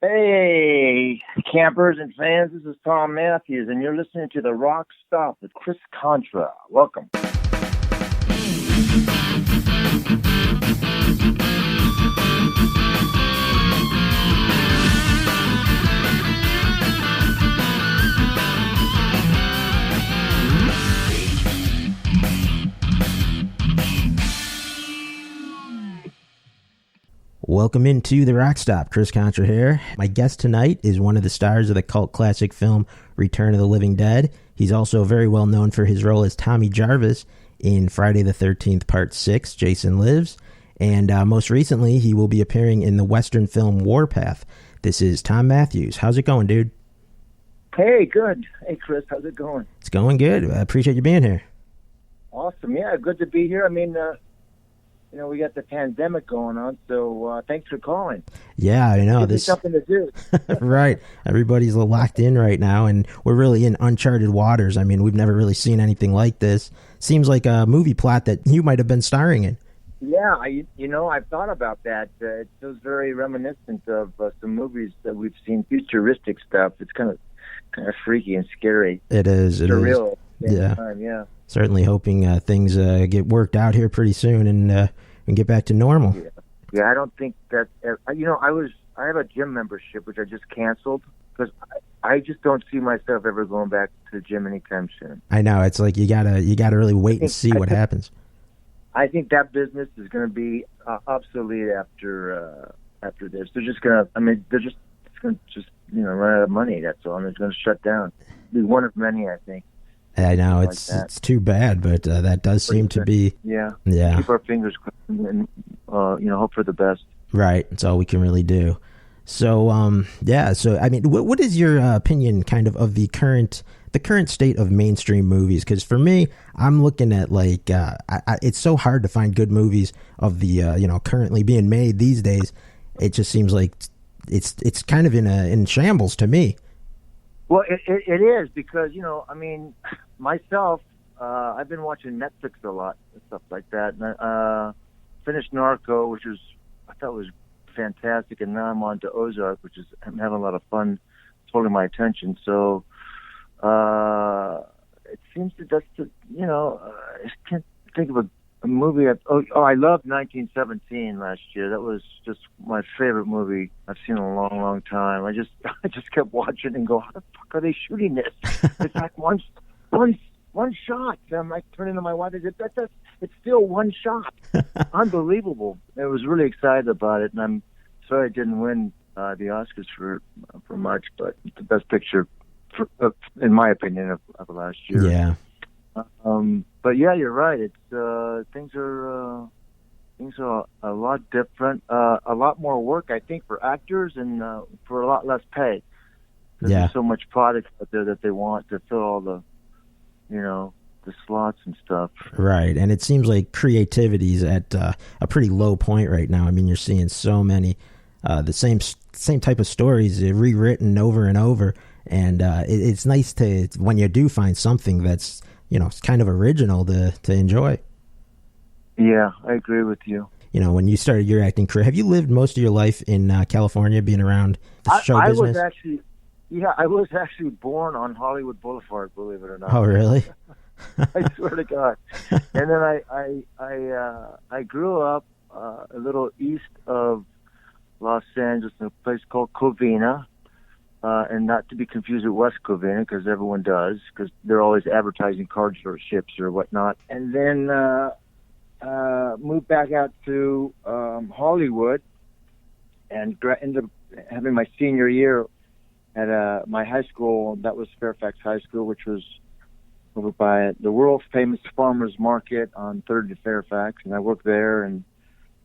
Hey, campers and fans, this is Thom Mathews, and you're listening to the RockStop with Chris Contra. Welcome. Welcome into the RockStop. Chris Contra here. My guest tonight is one of the stars of the cult classic film Return of the Living Dead. He's also very well known for his role as Tommy Jarvis in Friday the 13th Part 6, Jason Lives. And most recently, he will be appearing in the Western film Warpath. This is Thom Mathews. How's it going, dude? Hey, good. Hey, Chris, how's it going? It's going good. I appreciate you being here. Awesome. Yeah, good to be here. I mean, we got the pandemic going on, so thanks for calling. Yeah, I know. There's something to do. Right. Everybody's locked in right now, and we're really in uncharted waters. I mean, we've never really seen anything like this. Seems like a movie plot that you might have been starring in. Yeah, I've thought about that. It feels very reminiscent of some movies that we've seen, futuristic stuff. It's kind of freaky and scary. It is. It surreal. is. Yeah. Time, yeah. Certainly hoping things get worked out here pretty soon and get back to normal. Yeah, I don't think that. I have a gym membership which I just canceled because I just don't see myself ever going back to the gym anytime soon. I know, it's like you gotta really wait and see what happens. I think that business is going to be obsolete after this. They're just going to run out of money. That's all. And it's going to shut down. Be one of many, I think. I know, it's too bad, but that does seem to be... Yeah. Yeah. Keep our fingers crossed and, hope for the best. Right. That's all we can really do. So, So, I mean, what is your opinion kind of the current state of mainstream movies? Because for me, I'm looking at, like, it's so hard to find good movies of the, currently being made these days. It just seems like it's kind of in shambles to me. Well, it is because, myself, I've been watching Netflix a lot and stuff like that. And I finished Narco, which I thought was fantastic, and now I'm on to Ozark, I'm having a lot of fun. It's holding my attention. So it seems that I can't think of a movie. I loved 1917 last year. That was just my favorite movie I've seen in a long, long time. I just kept watching and go, how the fuck are they shooting this? It's like one shot. And I'm like turning to my wife and said, it's still one shot. Unbelievable. I was really excited about it, and I'm sorry it didn't win the Oscars for much, but it's the best picture, in my opinion, of last year. Yeah. But yeah, you're right. It's things are a lot different, a lot more work, I think, for actors and for a lot less pay. Yeah. There's so much product out there that they want to fill all the slots and stuff. Right, and it seems like creativity's at a pretty low point right now. I mean, you're seeing so many the same type of stories rewritten over and over, and it's nice to when you do find something that's it's kind of original to enjoy. Yeah, I agree with you. When you started your acting career, have you lived most of your life in California, being around the show business? I was actually born on Hollywood Boulevard, believe it or not. Oh, really? I swear to God. And then I grew up a little east of Los Angeles in a place called Covina. And not to be confused with West Covina, because everyone does, because they're always advertising car dealerships or whatnot. And then moved back out to Hollywood and ended up having my senior year at my high school. That was Fairfax High School, which was over by the world-famous Farmers Market on 3rd and Fairfax. And I worked there, and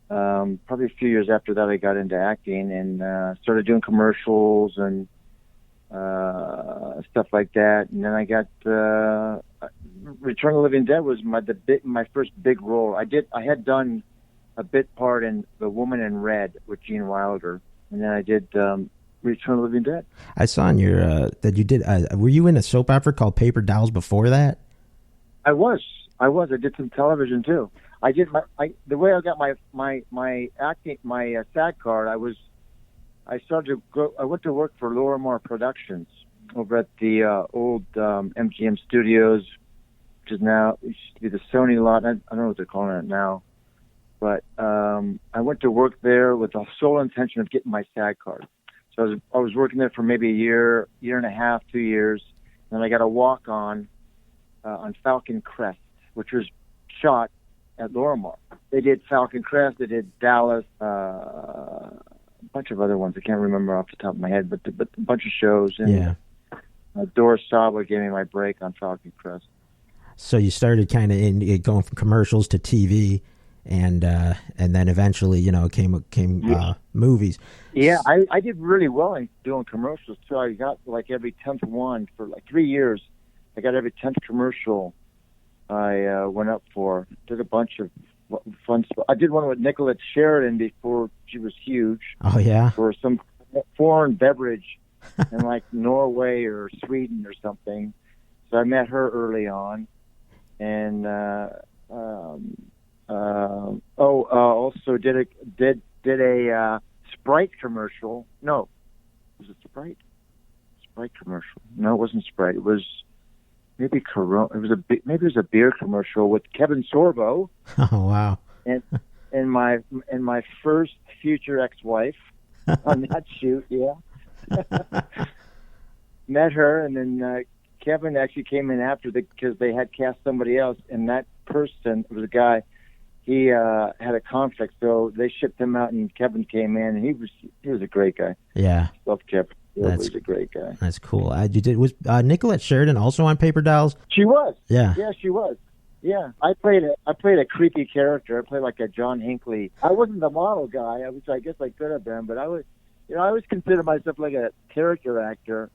probably a few years after that I got into acting and started doing commercials and stuff like that. And then I got Return of the Living Dead was my first big role. I had done a bit part in The Woman in Red with Gene Wilder, and then I did Return of the Living Dead. I saw in your that you did. Were you in a soap opera called Paper Dolls before that? I was. I did some television too. I did the way I got my acting, my SAG card. I went to work for Lorimar Productions over at the old MGM Studios, which is now, it used to be the Sony lot. I don't know what they're calling it now. But I went to work there with the sole intention of getting my SAG card. So I was working there for maybe a year and a half, 2 years. And I got a walk-on Falcon Crest, which was shot at Lorimar. They did Falcon Crest, they did Dallas, a bunch of other ones. I can't remember off the top of my head, but a bunch of shows. And Doris Saba gave me my break on Falcon Crest. So you started kind of going from commercials to TV, and then eventually, came movies. Yeah, I did really well in doing commercials too. I got like every 10th one for like 3 years. I got every 10th commercial I went up for. Did a bunch of fun stuff. I did one with Nicolette Sheridan before she was huge. Oh yeah, for some foreign beverage in like Norway or Sweden or something. So I met her early on, and also did a Sprite commercial. No, was it Sprite? Sprite commercial? No, it wasn't Sprite. It was maybe Corona. Maybe it was a beer commercial with Kevin Sorbo. Oh wow! And my first future ex-wife on that shoot. Yeah, met her, and then Kevin actually came in after because they had cast somebody else, and that person was a guy. He had a conflict, so they shipped him out, and Kevin came in, and he was a great guy. Yeah, loved Kevin. He was a great guy. That's cool. Was Nicolette Sheridan also on Paper Dolls? She was. Yeah, she was. Yeah, I played a creepy character. I played like a John Hinckley. I wasn't the model guy, which I guess I could have been, but I always considered myself like a character actor.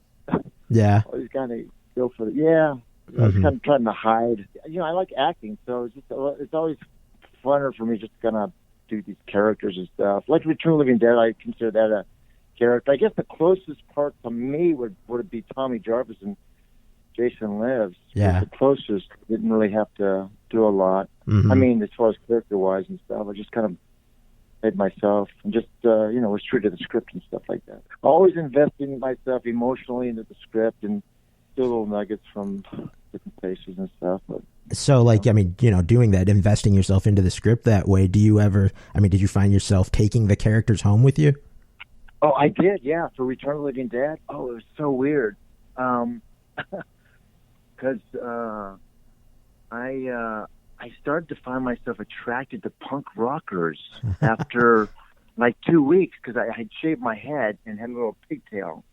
Yeah, I always kind of go for it. Yeah, I was kind of trying to hide. I like acting, so it's always funner for me just to kind of do these characters and stuff. Like Return of the Living Dead, I consider that a character. I guess the closest part to me would be Tommy Jarvis and Jason Lives. Yeah. The closest. Didn't really have to do a lot. I mean, as far as character-wise and stuff, I just kind of made myself and just, was true to the script and stuff like that. Always investing myself emotionally into the script and do little nuggets from different places and stuff. But, so, doing that, investing yourself into the script that way, did you find yourself taking the characters home with you? Oh, I did, yeah. For Return of the Living Dead, it was so weird. Because I started to find myself attracted to punk rockers after like 2 weeks because I had shaved my head and had a little pigtail.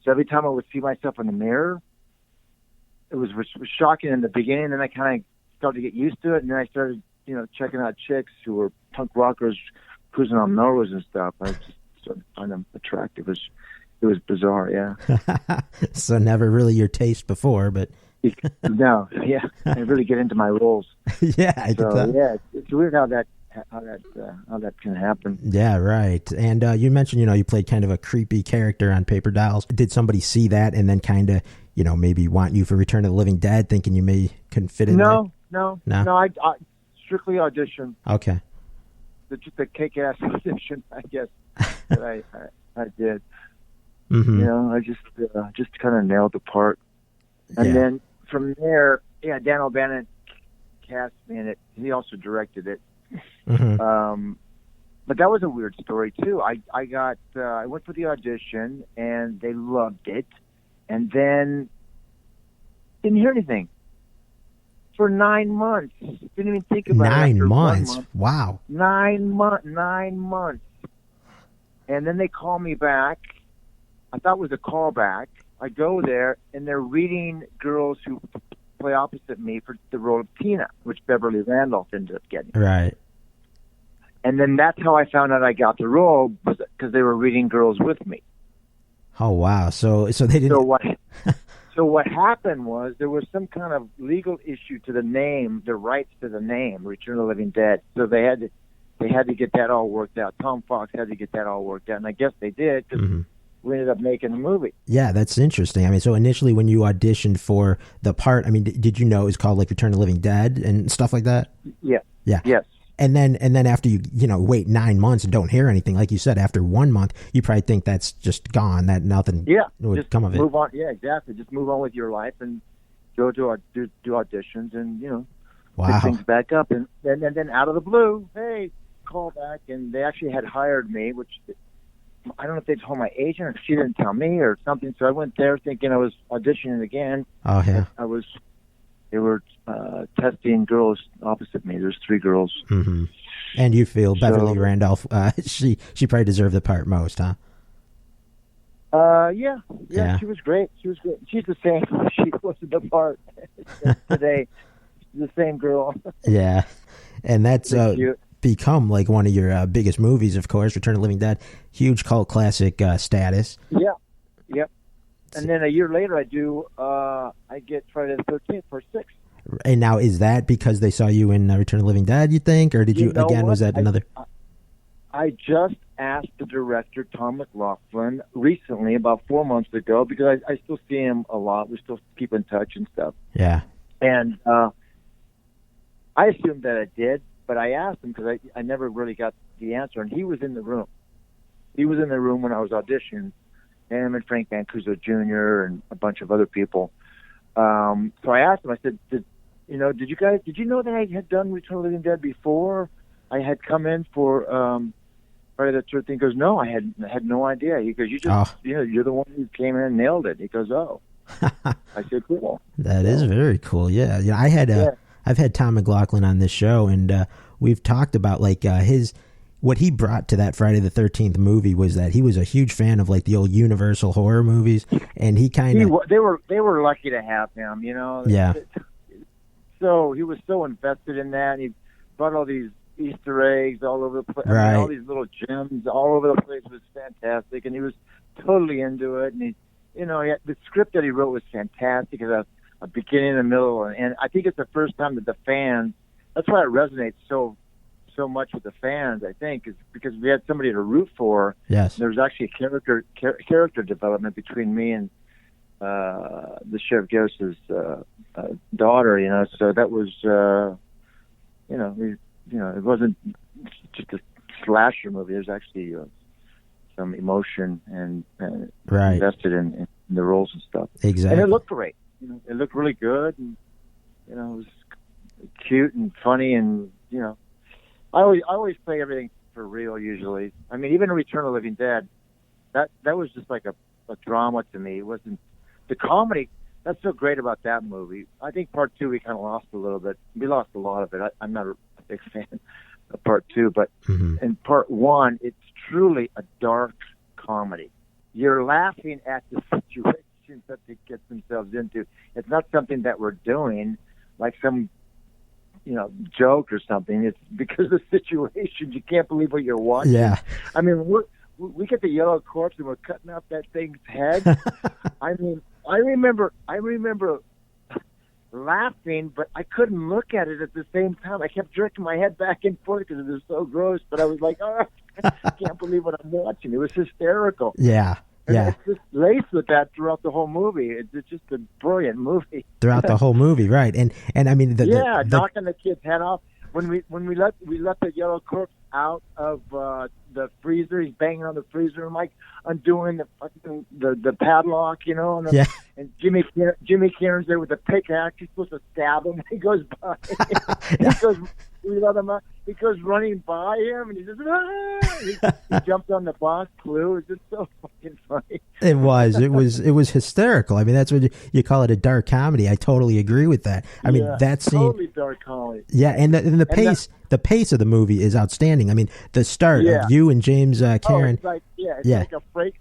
So every time I would see myself in the mirror, it was shocking in the beginning. Then I kind of started to get used to it, and then I started, checking out chicks who were punk rockers cruising on Melrose and stuff. I just started to find them attractive. It was bizarre, yeah. So never really your taste before, but no, yeah, I really get into my roles. Yeah, it's weird how that can happen. Yeah, right. And you mentioned, you played kind of a creepy character on Paper Dolls. Did somebody see that and then kind of, maybe want you for Return of the Living Dead, thinking you couldn't fit in? No. I strictly audition. Okay. Just a kick-ass audition, I guess. That I did. Mm-hmm. I just kind of nailed the part. And then from there, Dan O'Bannon cast me in it. He also directed it. Mm-hmm. But that was a weird story too. I went for the audition and they loved it, and then didn't hear anything for 9 months. Didn't even think about it. 9 months. Wow. 9 months. And then they call me back. I thought it was a callback. I go there, and they're reading girls who play opposite me for the role of Tina, which Beverly Randolph ended up getting. Right. And then that's how I found out I got the role, because they were reading girls with me. Oh, wow. So they didn't... So what happened was there was some kind of legal issue to the name, the rights to the name, Return of the Living Dead. So they had to get that all worked out. Tom Fox had to get that all worked out, and I guess they did, because we ended up making a movie. Yeah, that's interesting. So initially when you auditioned for the part, did you know it was called like Return of the Living Dead and stuff like that? Yeah. Yeah. Yes. And then after you wait 9 months and don't hear anything, like you said, after 1 month, you probably think that's just gone, that nothing would come of it. Move on. Yeah, exactly. Just move on with your life and go do auditions and, pick things back up. And then out of the blue, hey, call back. And they actually had hired me, which I don't know if they told my agent or she didn't tell me or something. So I went there thinking I was auditioning again. Oh, yeah. They were testing girls opposite me. There's 3 girls. Mm-hmm. And you feel Beverly Randolph, she probably deserved the part most, huh? Yeah, she was great. She's the same. She was the part today. She's the same girl. Yeah, and that's become like one of your biggest movies, of course, Return of the Living Dead. Huge cult classic status. Yeah, yep. And then a year later, I get Friday the 13th for 6. And now, is that because they saw you in Return of the Living Dead, you think? Or did you again, was that another? I just asked the director, Thom McLaughlin, recently, about 4 months ago, because I still see him a lot. We still keep in touch and stuff. Yeah. And I assumed that I did, but I asked him because I never really got the answer. And he was in the room. He was in the room when I was auditioning. Him and Frank Mancuso Jr. and a bunch of other people. So I asked him, I said, did you know that I had done Return of the Living Dead before? I had come in for Friday the 13th. He goes, no, I had no idea. He goes, you're the one who came in and nailed it. He goes, oh. I said, cool. That is very cool. Yeah. I've had Thom McLaughlin on this show, and we've talked about like what he brought to that Friday the 13th movie was that he was a huge fan of like the old Universal horror movies, and he kind of they were lucky to have him, Yeah. So he was so invested in that, and he brought all these Easter eggs all over the place. Right. I mean, all these little gems all over the place. It was fantastic, and he was totally into it. And the script that he wrote was fantastic. It had a beginning, a middle, and I think it's the first time that the fans. That's why it resonates so much with the fans. I think is because we had somebody to root for. Yes. There was actually a character development between me and the Sheriff Ghost's daughter. So that was it wasn't just a slasher movie. There's actually some emotion and right. invested in the roles and stuff. Exactly. And it looked great. It looked really good, and it was cute and funny, and I always play everything for real. Usually, I mean, even in Return of the Living Dead, that was just like a drama to me. It wasn't the comedy. That's so great about that movie. I think part 2 we kind of lost a little bit. We lost a lot of it. I'm not a big fan of part 2, but in part 1, it's truly a dark comedy. You're laughing at the situations that they get themselves into. It's not something that we're doing like some joke or something. It's because of the situations. You can't believe what you're watching. Yeah. I mean, we get the yellow corpse and we're cutting off that thing's head. I mean, I remember laughing, but I couldn't look at it at the same time. I kept jerking my head back and forth because it was so gross. But I was like, oh, I can't believe what I'm watching. It was hysterical. Yeah. And yeah. it's just laced with that throughout the whole movie. It's just a brilliant movie. Throughout the whole movie, right? And I mean, knocking the kid's head off. When we let the yellow corpse out of the freezer, he's banging on the freezer. I'm like undoing the padlock, and Jimmy Kieran's there with the pickaxe. He's supposed to stab him. He goes by. We let him out. He goes running by him, and he says, ah! He jumped on the boss clue. It's just so fucking funny. It was hysterical. I mean, that's what you call it, a dark comedy. I totally agree with that. I mean, that scene, totally dark comedy. Yeah, and the pace of the movie is outstanding. I mean, the start of you and James Karen. Oh, it's like a freight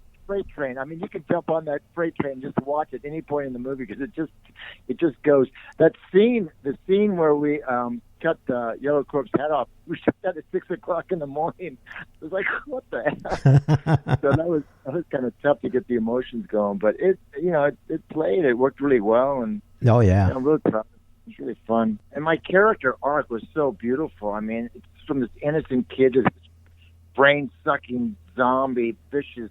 train. I mean, you can jump on that freight train and just watch at any point in the movie because it just goes. That scene, the scene where we cut the yellow corpse head off, we shot that at 6:00 in the morning. It was like, what the hell? So that was kind of tough to get the emotions going, but it played. It worked really well, and oh yeah, I'm really proud. It was really fun, and my character arc was so beautiful. I mean, it's from this innocent kid to this brain-sucking zombie, vicious.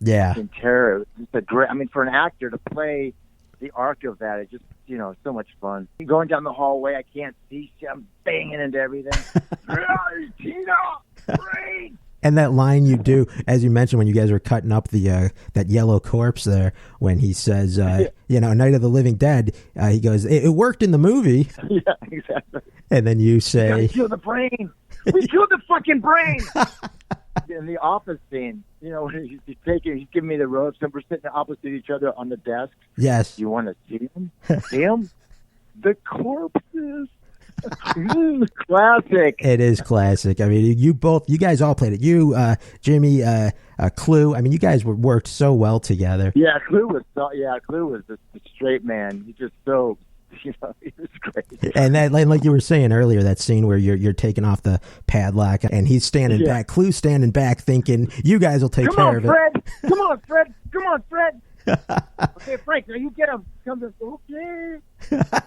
Yeah, terror. It's a great. I mean, for an actor to play the arc of that, it just so much fun. Going down the hallway, I can't see shit. I'm banging into everything. Tina, brain. And that line you do, as you mentioned, when you guys were cutting up the that yellow corpse there, when he says, Night of the Living Dead, he goes, it worked in the movie. Yeah, exactly. And then you say, "We killed the brain. We killed the fucking brain." In the office scene, he's giving me the ropes, and we're sitting opposite each other on the desk. Yes. You want to see him? See him? The corpses. Classic. It is classic. I mean, you guys all played it. You, Jimmy, Clue. I mean, you guys worked so well together. Yeah, Clue was the straight man. He just so, he was great. And that, like you were saying earlier, that scene where you're taking off the padlock and he's standing back, Clue's standing back, thinking you guys will take care of it. Come on, Fred. Come on, Fred. Okay, Frank, now you get him. Come to, okay.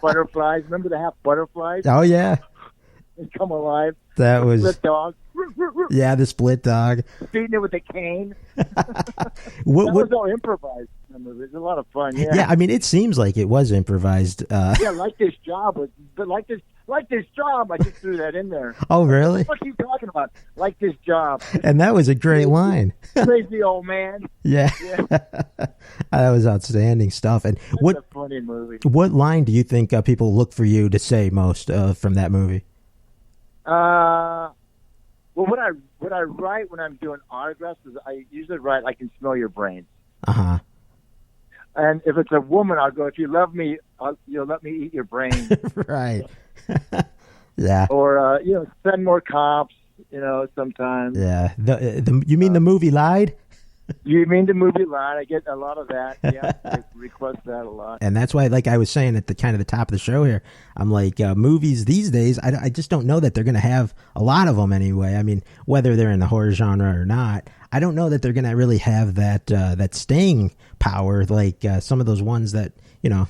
Butterflies. Remember the half butterflies? Oh, yeah. They come alive. That was... Split dog. Yeah, the split dog. Beating it with a cane. That was all improvised. It was a lot of fun, yeah. Yeah, I mean, it seems like it was improvised. Yeah, like this job. Like this job. I just threw that in there. Oh, really? What are you talking about? Like this job. And that was a great line. Crazy old man. Yeah. That was outstanding stuff. And That's a funny movie. What line do you think people look for you to say most from that movie? Well, what I write when I'm doing autographs is I usually write, "I can smell your brains." Uh-huh. And if it's a woman, I'll go, "If you love me, you'll let me eat your brains." Right. Yeah. Or send more cops. Sometimes. Yeah. You mean the movie Lied? You mean the movie Lied? I get a lot of that. Yeah, I request that a lot. And that's why, like I was saying at the kind of the top of the show here, I'm like, movies these days, I just don't know that they're going to have a lot of them anyway. I mean, whether they're in the horror genre or not, I don't know that they're going to really have that staying power like some of those ones that,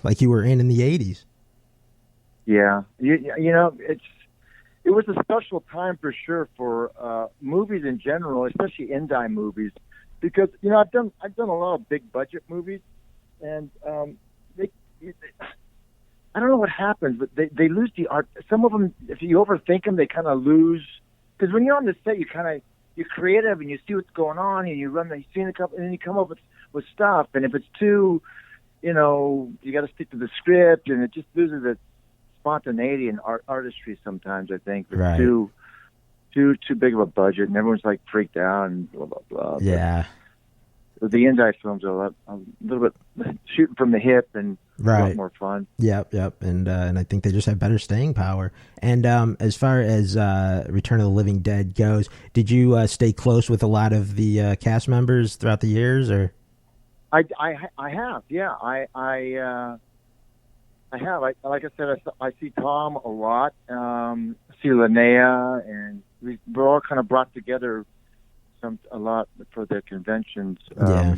like you were in the 80s. Yeah. It was a special time for sure for movies in general, especially indie movies, because I've done a lot of big budget movies, and I don't know what happens, but they lose the art. Some of them, if you overthink them, they kind of lose, because when you're on the set, you're creative and you see what's going on and you run the scene a couple, and then you come up with stuff, and if it's too, you got to stick to the script, and it just loses its spontaneity and artistry sometimes. I think it's right. too big of a budget, and everyone's like freaked out and blah blah blah. Yeah, but the indie films are a little bit shooting from the hip and right. a lot more fun. Yep, and I think they just have better staying power. And as far as Return of the Living Dead goes, did you stay close with a lot of the cast members throughout the years, or? I have, yeah. I have. Like I said, I see Thom a lot. See Linnea, and we're all kind of brought together a lot for the conventions. Yeah.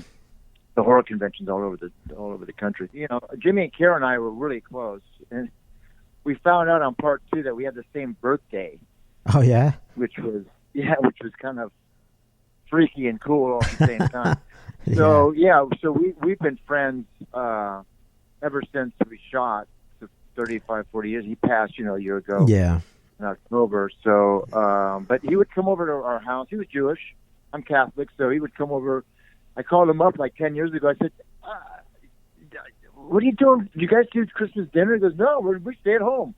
The horror conventions all over the country. Jimmy and Kara and I were really close, and we found out on part 2 that we had the same birthday. Oh yeah. Which was kind of freaky and cool all at the same time. Yeah. So we've been friends ever since we shot. 35, 40 years. He passed, a year ago. Yeah. In October. So, but he would come over to our house. He was Jewish. I'm Catholic, so he would come over. I called him up like 10 years ago. I said, "What are you doing? You guys do Christmas dinner?" He goes, "No, we stay at home."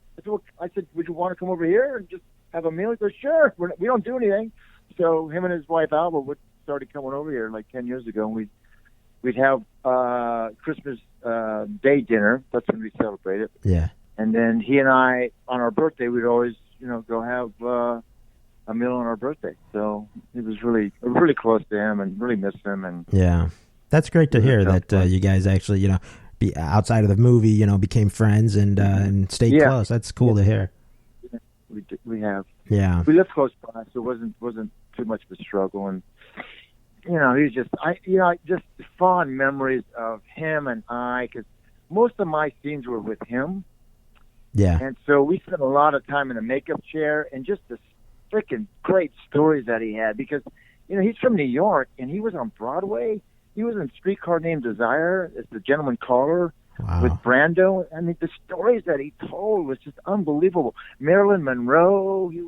I said, "Would you want to come over here and just have a meal?" He goes, "Sure. We don't do anything." So him and his wife Alba started coming over here like 10 years ago, and we'd have Christmas Day dinner. That's when we celebrate it. Yeah. And then he and I, on our birthday, we'd always, go have a meal on our birthday. So it was really close to him, and really miss him. And yeah, that's great to hear that you guys actually, be outside of the movie, became friends and stayed close. That's cool to hear. Yeah, we have. Yeah. We lived close by, so it wasn't too much of a struggle. And he was just fond memories of him and I, because most of my scenes were with him. Yeah. And so we spent a lot of time in a makeup chair, and just the freaking great stories that he had, because, he's from New York, and he was on Broadway. He was in Streetcar Named Desire as the gentleman caller Wow. Brando. I mean, the stories that he told was just unbelievable. Marilyn Monroe, he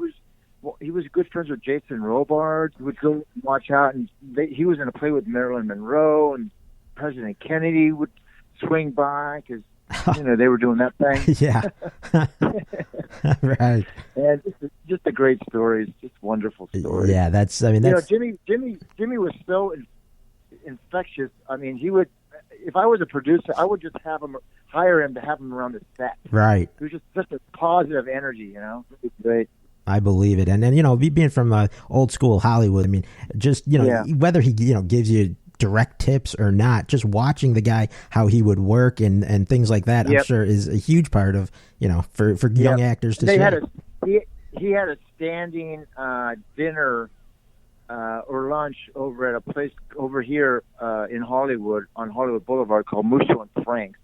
was good friends with Jason Robards. He would go watch out, and he was in a play with Marilyn Monroe, and President Kennedy would swing by because they were doing that thing. Yeah. Right. And just a great stories, just wonderful stories. Yeah, that's. Jimmy was so infectious. I mean, he would. If I was a producer, I would just hire him to have him around the set. Right. He was just a positive energy, It's great. I believe it. And then, being from old school Hollywood, I mean, just, whether he, gives you direct tips or not, just watching the guy, how he would work and things like that, I'm sure is a huge part of, for young actors to see. He had a standing dinner or lunch over at a place over here in Hollywood, on Hollywood Boulevard, called Musso and Frank's.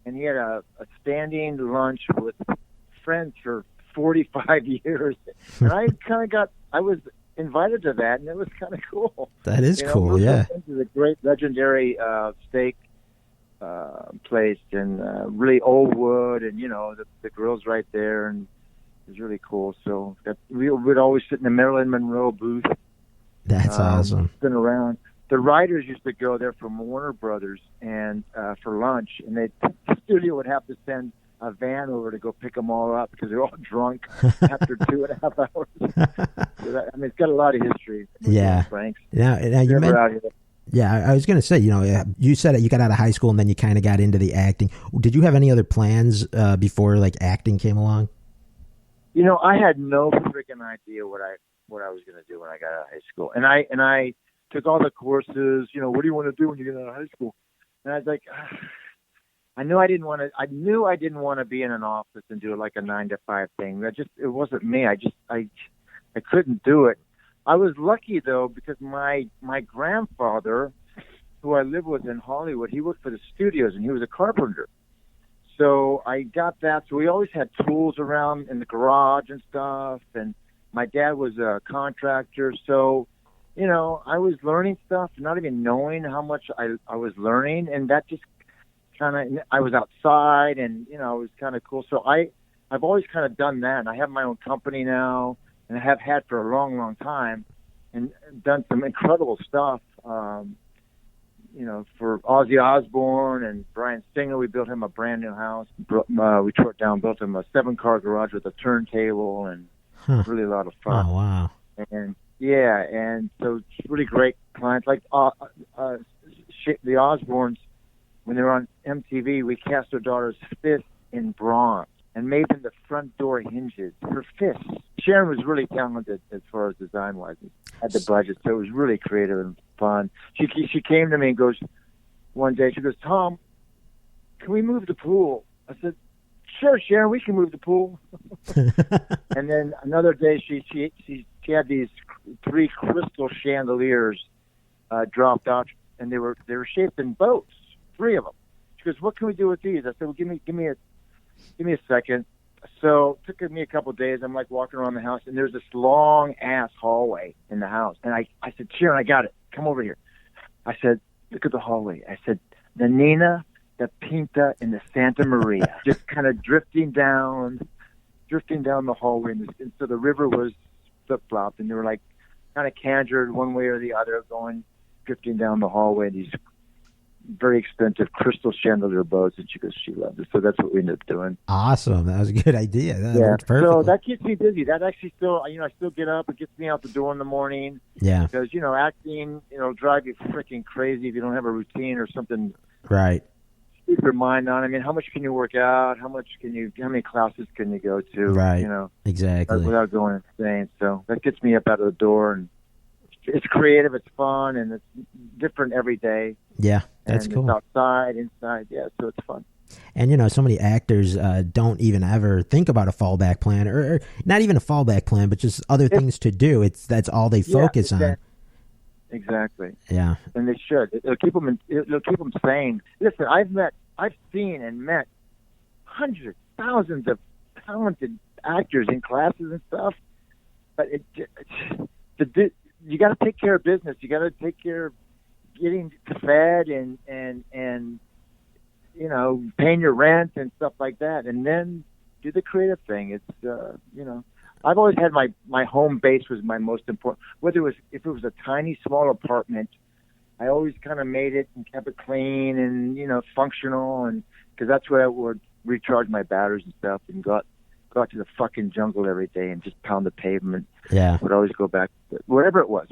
And he had a standing lunch with friends for 45 years. And I was invited to that, and it was kind of cool. That is cool, yeah. It was a great legendary steak place, and really old wood, and, the grill's right there, and it was really cool. So we would always sit in the Marilyn Monroe booth. That's awesome. Been around. The writers used to go there from Warner Brothers and for lunch, and the studio would have to send a van over to go pick them all up because they're all drunk after 2.5 hours. So it's got a lot of history. Yeah. Frank's. Now you mentioned. Yeah, I was going to say, you said that you got out of high school and then you kind of got into the acting. Did you have any other plans before acting came along? I had no freaking idea what I was going to do when I got out of high school, and I took all the courses. What do you want to do when you get out of high school? And I was like, I knew I didn't want to be in an office and do a 9-to-5 thing. It wasn't me. I couldn't do it. I was lucky though, because my grandfather, who I lived with in Hollywood, he worked for the studios and he was a carpenter. So I got that. So we always had tools around in the garage and stuff. And my dad was a contractor. So, I was learning stuff, not even knowing how much I was learning. And that just I was outside, and, it was kind of cool. So I've always kind of done that. And I have my own company now, and I have had for a long, long time, and done some incredible stuff. For Ozzy Osbourne and Brian Singer, we built him a brand new house. We tore it down, built him a 7-car garage with a turntable, and really a lot of fun. Oh, wow. And and so it's really great clients. Like the Osbournes, when they were on MTV, we cast their daughter's fist in bronze and made them the front door hinges. Her fists. Sharon was really talented as far as design-wise. Had the budget, so it was really creative and fun. She came to me and goes, one day, she goes, Tom, can we move the pool? I said, sure, Sharon, we can move the pool. And then another day, she had these 3 crystal chandeliers dropped out, and they were shaped in boats, 3 of them. She goes, what can we do with these? I said, well, give me a second. So it took me a couple of days. I'm walking around the house, and there's this long ass hallway in the house. And I said, Sharon, I got it. Come over here. I said, look at the hallway. I said, the Nina, the Pinta, and the Santa Maria, just kind of drifting down the hallway. And so the river was flip-flopped, and they were kind of cantered one way or the other, drifting down the hallway. These very expensive crystal chandelier boats, and she goes, she loved it. So that's what we ended up doing. Awesome. That was a good idea. That worked perfectly. So that keeps me busy. That actually still, I still get up. It gets me out the door in the morning. Yeah. Because, acting, drive you freaking crazy if you don't have a routine or something. Right. Keep your mind on. I mean, how much can you work out? How many classes can you go to? Right. Exactly. Without going insane. So that gets me up out of the door, and it's creative, it's fun, and it's different every day. Yeah, that's cool. It's outside, inside, so it's fun. And, so many actors don't even ever think about a fallback plan, or not even a fallback plan, but just other things to do. That's all they focus on. Exactly. Yeah. And they should. It'll keep them sane. Listen, I've seen and met hundreds, thousands of talented actors in classes and stuff, but you got to take care of business. You got to take care of getting fed and paying your rent and stuff like that, and then do the creative thing. It's I've always had my home base was my most important. If it was a tiny small apartment, I always kind of made it and kept it clean and functional, and because that's where I would recharge my batteries and stuff, and go out to the fucking jungle every day and just pound the pavement. Yeah, would always go back wherever it was.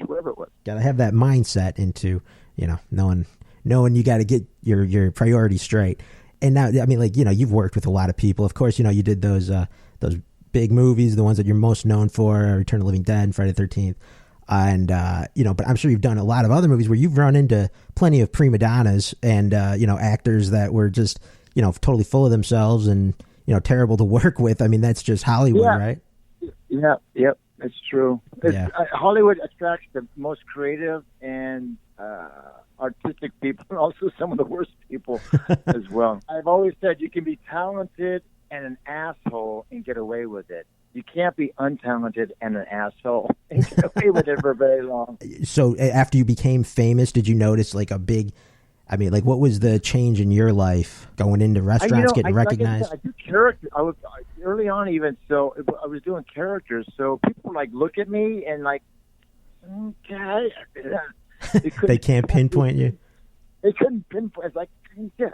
Got to have that mindset into knowing you got to get your priorities straight. And now, I mean, you've worked with a lot of people. Of course, you did those big movies, the ones that you're most known for, Return of the Living Dead and Friday the 13th. And, but I'm sure you've done a lot of other movies where you've run into plenty of prima donnas and, actors that were just, totally full of themselves and, terrible to work with. I mean, that's just Hollywood, right? Yeah. Yep. It's true. Hollywood attracts the most creative and artistic people, and also some of the worst people as well. I've always said you can be talented and an asshole and get away with it. You can't be untalented and an asshole and get away with it for very long. So after you became famous, did you notice what was the change in your life going into restaurants, getting recognized? I do character. I was early on even, so I was doing characters. So people look at me and okay. They can't pinpoint you. They couldn't pinpoint. It's like, yeah,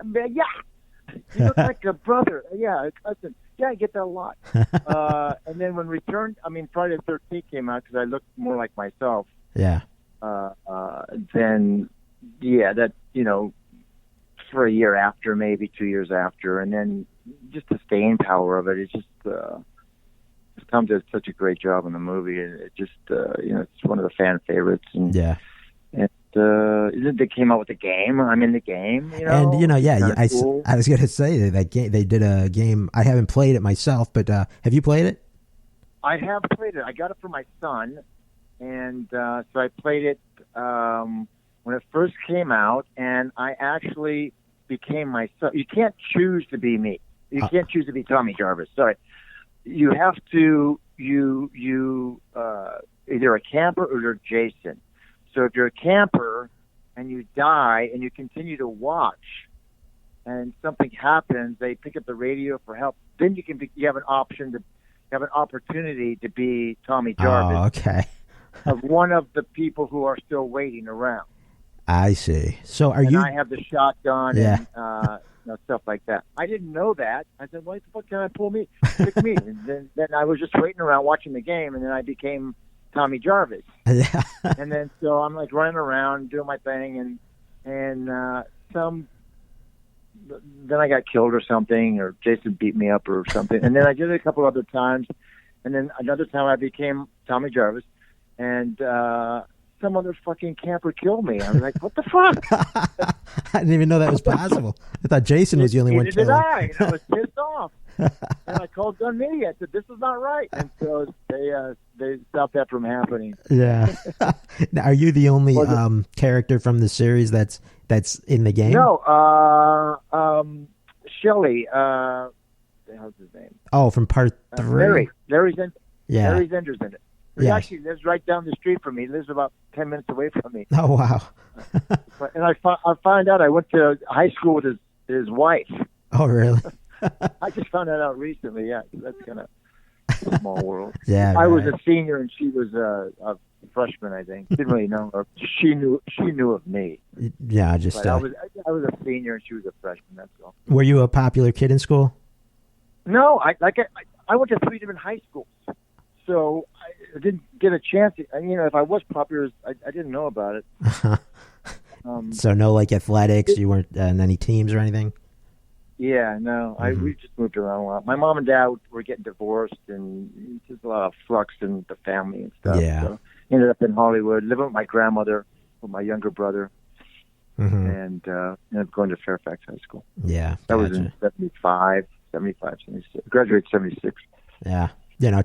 you look like a brother. Yeah, a cousin. Yeah, I get that a lot. And then when Friday the 13th came out, because I looked more like myself. Yeah. Then, that for a year after, maybe 2 years after, and then just the staying power of it. It's just Thom did such a great job in the movie, and it just it's one of the fan favorites. And yeah. And they came out with the game. I'm in the game, And cool. I was going to say that game. They did a game. I haven't played it myself, but have you played it? I have played it. I got it for my son, and so I played it when it first came out, and I actually became myself. You can't choose to be me. You can't choose to be Tommy Jarvis. Sorry, you have to you either a camper or you're Jason. So if you're a camper and you die and you continue to watch and something happens, they pick up the radio for help. Then you have an opportunity to be Tommy Jarvis. Oh, okay. Of one of the people who are still waiting around. I see. So I have the shotgun and stuff like that. I didn't know that. I said, "Why the fuck can I pull me? Pick me." And then I was just waiting around watching the game, and then I became Tommy Jarvis. Yeah. And then so I'm running around doing my thing, and then I got killed or something, or Jason beat me up or something. And then I did it a couple other times, and then another time I became Tommy Jarvis, and some other fucking camper killed me. I was like, what the fuck? I didn't even know that was possible. I thought Jason was the only one killing. I was pissed off. And I called Gun Media. I said, this is not right. And so they stopped that from happening. Yeah. Now, are you the only character from the series that's in the game? No. Shelley. How's his name? Oh, from part 3? Larry Zender's in it. He actually lives right down the street from me. He lives about 10 minutes away from me. Oh, wow. And I found out I went to high school with his wife. Oh, really? I just found that out recently. Yeah, that's kind of a small world. Yeah, I was a senior and she was a freshman. I think didn't really know her. She knew of me. Yeah, I was a senior and she was a freshman. That's all. Were you a popular kid in school? No, I went to 3 different high schools, so I didn't get a chance. If I was popular, I didn't know about it. So no athletics. You weren't in any teams or anything. Yeah, no. We just moved around a lot. My mom and dad were getting divorced, and just a lot of flux in the family and stuff. Yeah. So ended up in Hollywood, living with my grandmother, with my younger brother, and ended up going to Fairfax High School. Yeah, that was in 75, 76. Graduated 76. Yeah.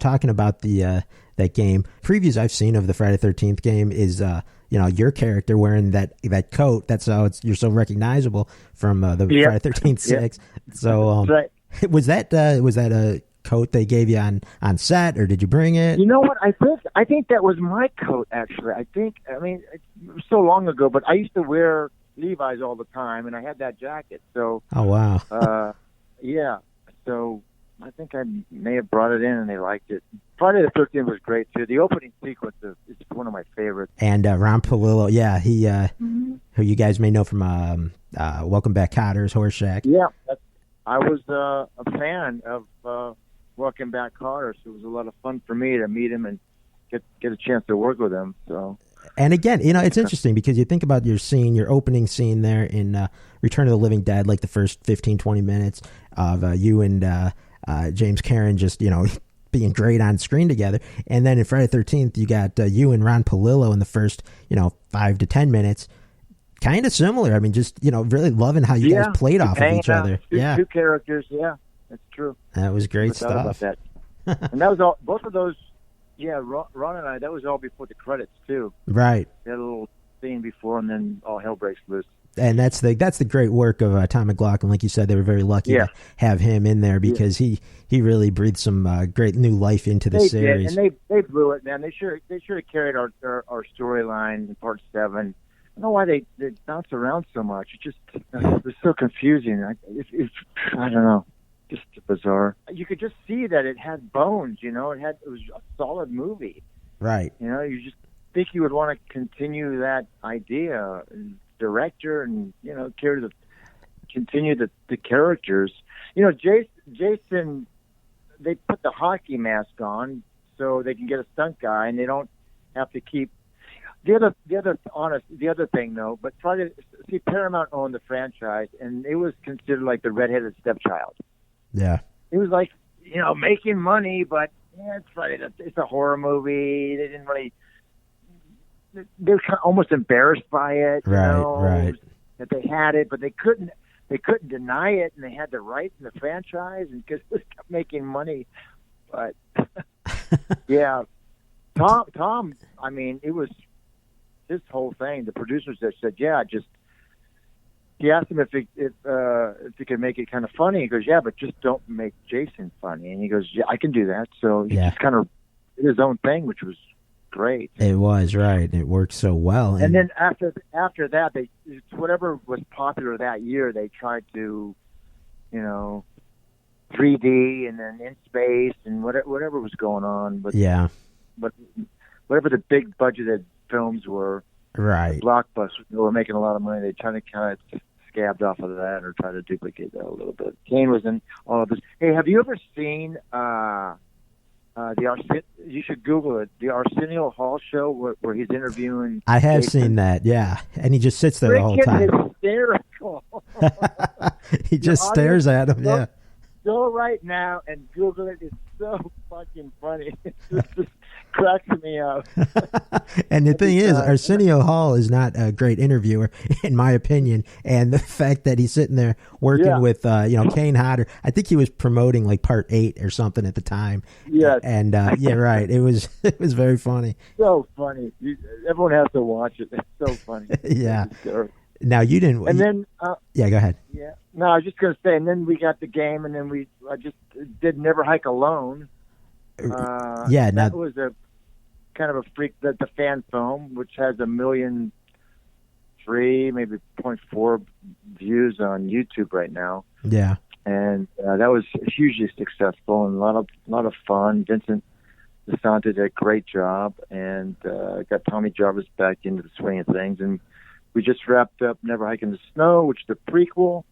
Talking about the that game, previews I've seen of the Friday the 13th game is your character wearing that coat. That's how you're so recognizable from the Friday the 13th 6. So right. was that a coat they gave you on set, or did you bring it? You know what? I think that was my coat actually. It was so long ago, but I used to wear Levi's all the time, and I had that jacket. So, Oh, wow. yeah. So I think I may have brought it in, and they liked it. Friday the 13th was great too. The opening sequence is one of my favorites. And Ron Palillo, yeah, he who you guys may know from Welcome Back, Cotter's Horseshack. Yeah, I was a fan of Welcome Back, Carter. So it was a lot of fun for me to meet him and get a chance to work with him. So. And again, it's interesting because you think about your opening scene there in Return of the Living Dead, like the first 15, 20 minutes of you and James Karen just, being great on screen together. And then in Friday the 13th, you got you and Ron Palillo in the first, 5 to 10 minutes. Kind of similar. I mean, just, really loving how you guys played off of each other. Two characters. Yeah, that's true. That was great stuff. About that. And that was all, both of those. Yeah, Ron and I, that was all before the credits, too. Right. We had a little scene before, and then all hell breaks loose. And that's the great work of Tom McLaughlin. Like you said, they were very lucky to have him in there because he really breathed some great new life into the series. Did. And they blew it, man. They should have carried our storyline in part 7. I don't know why they bounce around so much. It was so confusing. I don't know. Just bizarre. You could just see that it had bones, it was a solid movie. Right. You just think you would want to continue that idea, director, and continue the characters. Jason, they put the hockey mask on so they can get a stunt guy, and they don't have to keep the other thing though. But Paramount owned the franchise, and it was considered like the redheaded stepchild. Yeah. It was like, making money, but it's a horror movie. They didn't really. They were kind of almost embarrassed by it, right. That they had it, but they couldn't deny it, and they had the rights in the franchise, and because it kept making money. But yeah, Tom. I mean, it was this whole thing. The producers that said, he asked him if he could make it kind of funny. He goes, yeah, but just don't make Jason funny. And he goes, yeah, I can do that. So he just kind of did his own thing, which was great. It was, right. It worked so well. And then after that, whatever was popular that year, they tried to, 3D and then in space and whatever was going on. But whatever the big budgeted films were, right, blockbusters, they were making a lot of money. They tried to kind of scabbed off of that or try to duplicate that a little bit. Kane was in all of this. Hey, have you ever seen you should Google it, the Arsenio Hall show where he's interviewing? I have seen that, yeah. And he just sits there the whole time. Hysterical. He just stares at him, yeah. Go right now and Google it. It's so fucking funny. It just cracks me up. And the thing is, Arsenio Hall is not a great interviewer, in my opinion. And the fact that he's sitting there working with, Kane Hodder, I think he was promoting like part 8 or something at the time. Yeah. And right. It was very funny. So funny. Everyone has to watch it. It's so funny. Yeah. Now you didn't. And then. Yeah, go ahead. Yeah. No, I was just going to say, and then we got the game, and then I just did Never Hike Alone. That was a kind of a freak, the fan film, which has 1.3 million, maybe 0.4 views on YouTube right now. Yeah, and that was hugely successful and a lot of fun. Vincent DeSanto did a great job, and got Tommy Jarvis back into the swing of things. And we just wrapped up Never Hike in the Snow, which is the prequel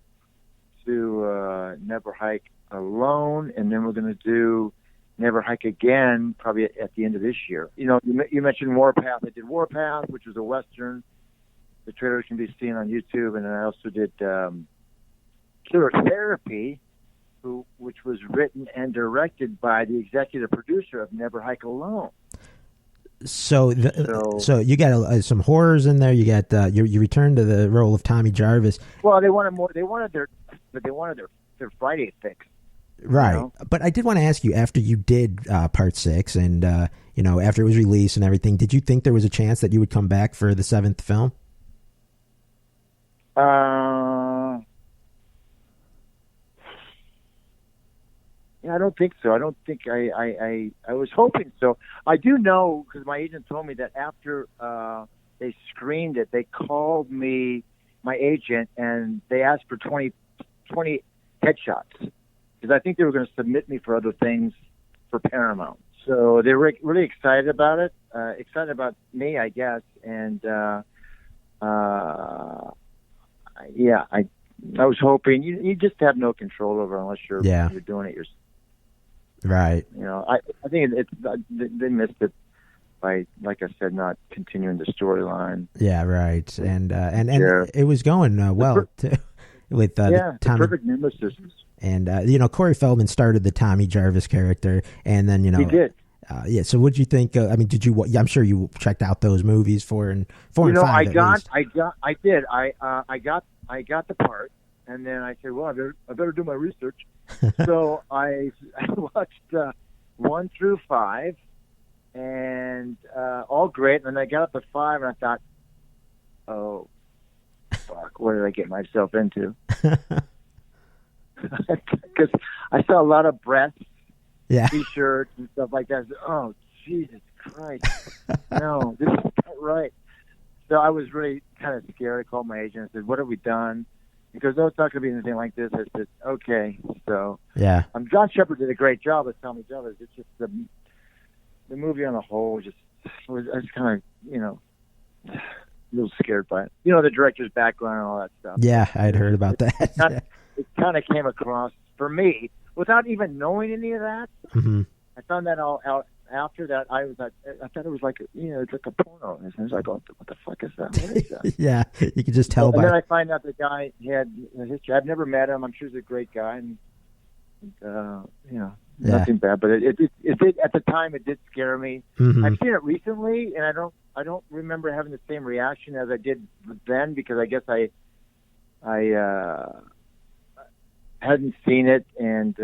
to Never Hike Alone, and then we're going to do Never Hike Again probably at the end of this year. You mentioned Warpath. I did Warpath, which was a Western. The trailer can be seen on YouTube, and then I also did Killer Therapy, which was written and directed by the executive producer of Never Hike Alone. So you got some horrors in there. You got you returned to the role of Tommy Jarvis. Well, they wanted more. They wanted their Friday fix. Right. But I did want to ask you, after you did part 6 and, after it was released and everything, did you think there was a chance that you would come back for the 7th film? Yeah, I don't think so. I don't think I was hoping so. I do know, because my agent told me that after they screened it, they called me my agent, and they asked for 20 headshots because I think they were going to submit me for other things for Paramount. So they were really excited about it, excited about me, I guess. And yeah, I was hoping you just have no control over it unless you're doing it yourself. Right. You know, I think they missed it by, like I said, not continuing the storyline. Yeah, right. And it was going well too, with the perfect nemesis. And Corey Feldman started the Tommy Jarvis character, and then he did. So what did you think? I mean, did you? I'm sure you checked out those movies 4 and 5. I got the part, and then I said, well, I better do my research. So I watched 1 through 5, and all great. And then I got up to 5, and I thought, oh, fuck, what did I get myself into? Because I saw a lot of breasts, T-shirts, and stuff like that. I said, oh, Jesus Christ. No, this is not right. So I was really kind of scared. I called my agent and said, what have we done? He goes, no, it's not going to be anything like this. I said, okay. So John Shepard did a great job as Tommy Jarvis. It's just the movie on the whole I was kind of, a little scared by it. The director's background and all that stuff. Yeah, I'd heard about that. It kind of came across for me without even knowing any of that. Mm-hmm. I found that all out after that. I thought it was like it's like a porno. And I was like, oh, what the fuck is that? What is that? Yeah, you could just tell. And then I find out the guy had a history. I've never met him. I'm sure he's a great guy, and nothing bad. But it did at the time. It did scare me. Mm-hmm. I've seen it recently, and I don't remember having the same reaction as I did then because I guess I hadn't seen it and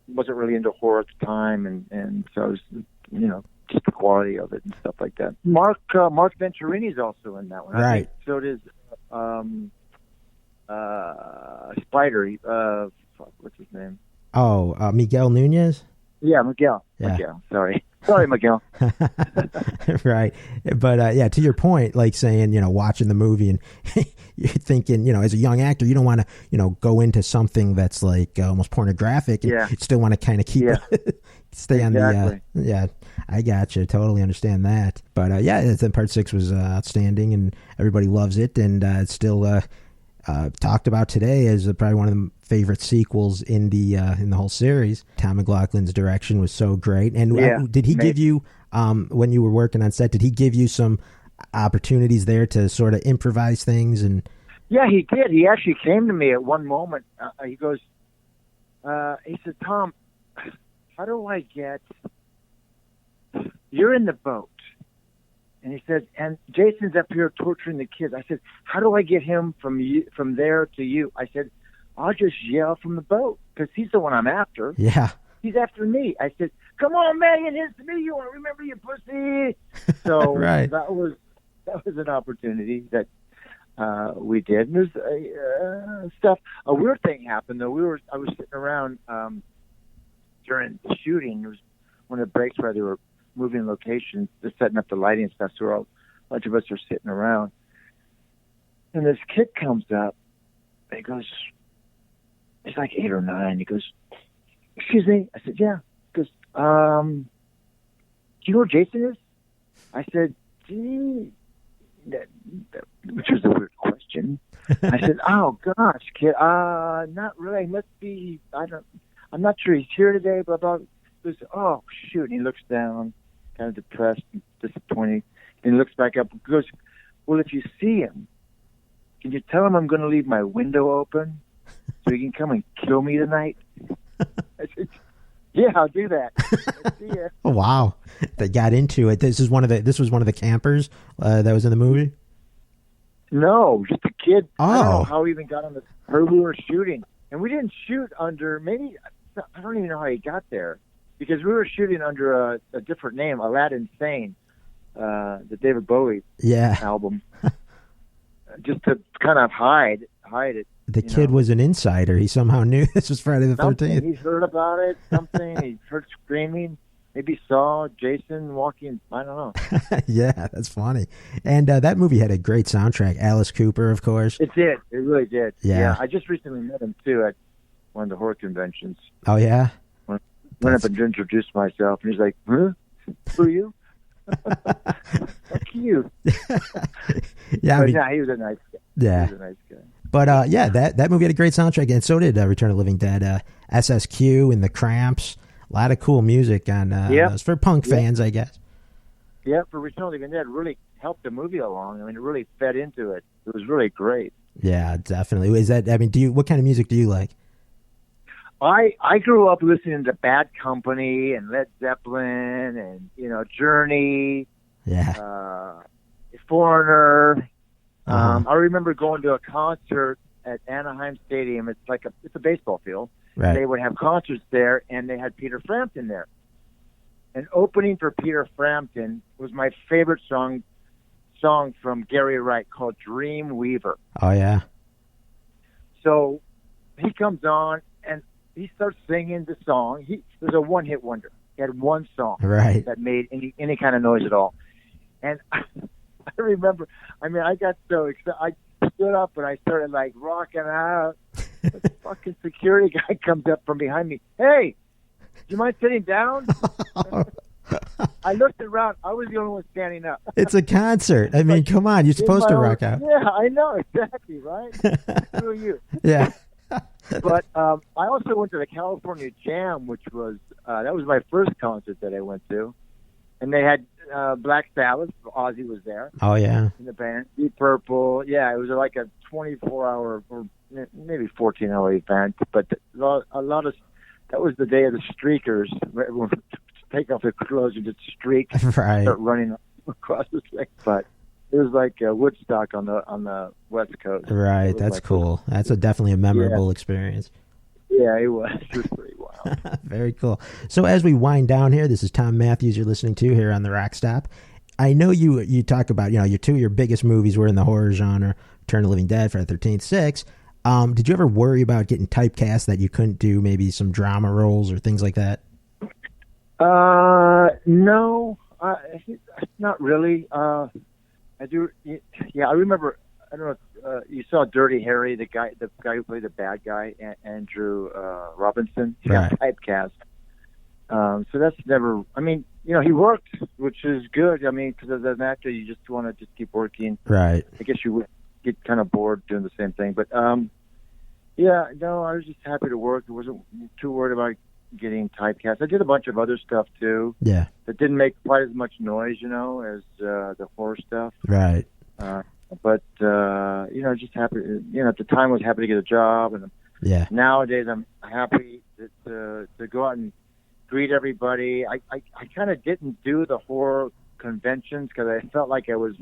wasn't really into horror at the time, and so I was just the quality of it and stuff like that. Mark Venturini's also in that one, right? I think. So it is Spider. What's his name? Oh, Miguel Nunez. Yeah, Miguel. Yeah. Miguel. Sorry, Miguel. Right. But to your point, like saying, watching the movie and you're thinking, as a young actor, you don't want to, go into something that's like almost pornographic. And you still want to kind of keep stay on the. I got you. Totally understand that. But then Part 6 was outstanding and everybody loves it. And it's still talked about today as probably one of the favorite sequels in the whole series. Tom McLaughlin's direction was so great. And did he give you, when you were working on set, did he give you some opportunities there to sort of improvise things? And yeah, he did. He actually came to me at one moment. He goes, he said, Tom, how do I get, you're in the boat. And he said, and Jason's up here torturing the kids. I said, how do I get him from there to you? I said, I'll just yell from the boat because he's the one I'm after. Yeah. He's after me. I said, come on, Megan, it's me. You want to remember your pussy? So right. that was an opportunity that we did. And there's stuff. A weird thing happened, though. I was sitting around during the shooting. It was one of the breaks where they were moving locations, just setting up the lighting and stuff. So a bunch of us are sitting around. And this kid comes up. And he goes, he's like 8 or 9. He goes, excuse me. I said, yeah. He goes, do you know who Jason is? I said, gee, which was a weird question. I said, oh gosh, kid, not really. Must be, I'm not sure he's here today, blah, blah. He goes, oh shoot. And he looks down, kind of depressed and disappointed. And he looks back up and goes, well, if you see him, can you tell him I'm going to leave my window open so he can come and kill me tonight? I said, yeah, I'll do that. See ya. Oh, wow. They got into it. This was one of the campers that was in the movie? No, just a kid. Oh. I don't know how he even got on the her we were shooting. And we didn't shoot under, maybe, I don't even know how he got there. Because we were shooting under a different name, Aladdin Sane, the David Bowie album. Just to kind of hide it. The kid was an insider. He somehow knew this was Friday the 13th. He's heard about it, something. He heard screaming. maybe saw Jason walking. I don't know. Yeah, that's funny. And that movie had a great soundtrack. Alice Cooper, of course. It did. It really did. Yeah. I just recently met him too at one of the horror conventions. Oh yeah. Went up and introduced myself, and he's like, "Huh? Who are you?" How cute. Yeah, I mean, he was a nice guy. Yeah. He was a nice guy. But yeah, that movie had a great soundtrack, and so did Return of the Living Dead. SSQ and the Cramps. A lot of cool music on those for punk fans, I guess. Yeah, for Return of the Living Dead, really helped the movie along. I mean, it really fed into it. It was really great. Yeah, definitely. Is that? I mean, what kind of music do you like? I grew up listening to Bad Company and Led Zeppelin and Journey. Yeah. Foreigner. I remember going to a concert at Anaheim Stadium. It's a baseball field. Right. They would have concerts there, and they had Peter Frampton there. And opening for Peter Frampton was my favorite song from Gary Wright called Dream Weaver. Oh, yeah. So he comes on, and he starts singing the song. There's a one-hit wonder. He had one song that made any kind of noise at all. And I remember, I got so excited. I stood up and I started rocking out. The fucking security guy comes up from behind me. Hey, do you mind sitting down? I looked around. I was the only one standing up. It's a concert. I mean, come on. You're supposed to rock out. Yeah, I know. Exactly, right? Who are you? Yeah. But I also went to the California Jam, which was that was my first concert that I went to. And they had Black Sabbath. Ozzy was there. Oh, yeah. In the band. Deep Purple. Yeah, it was like a 24-hour or maybe 14-hour event. But a lot of that was the day of the streakers. Everyone would take off their clothes and just streak, right. Start running across the thing. But it was like Woodstock on the West Coast. Right, that's cool. That's definitely a memorable experience. Yeah, it was. It was pretty wild. Very cool. So as we wind down here, this is Thom Mathews you're listening to here on the RockStop. I know you talk about, your biggest movies were in the horror genre, Return of the Living Dead, Friday the 13th, 6. Did you ever worry about getting typecast that you couldn't do maybe some drama roles or things like that? No, not really. I do. Yeah, I remember. I don't know if you saw Dirty Harry, the guy who played the bad guy, Andrew Robinson. He got typecast. So that's never. I mean, he worked, which is good. I mean, because as an actor, you just want to keep working. Right. I guess you would get kind of bored doing the same thing, but yeah, no, I was just happy to work. I wasn't too worried about getting typecast. I did a bunch of other stuff too. Yeah. That didn't make quite as much noise, as the horror stuff. Right. But just happy. At the time, I was happy to get a job, and nowadays I'm happy to go out and greet everybody. I kind of didn't do the horror conventions because I felt like I was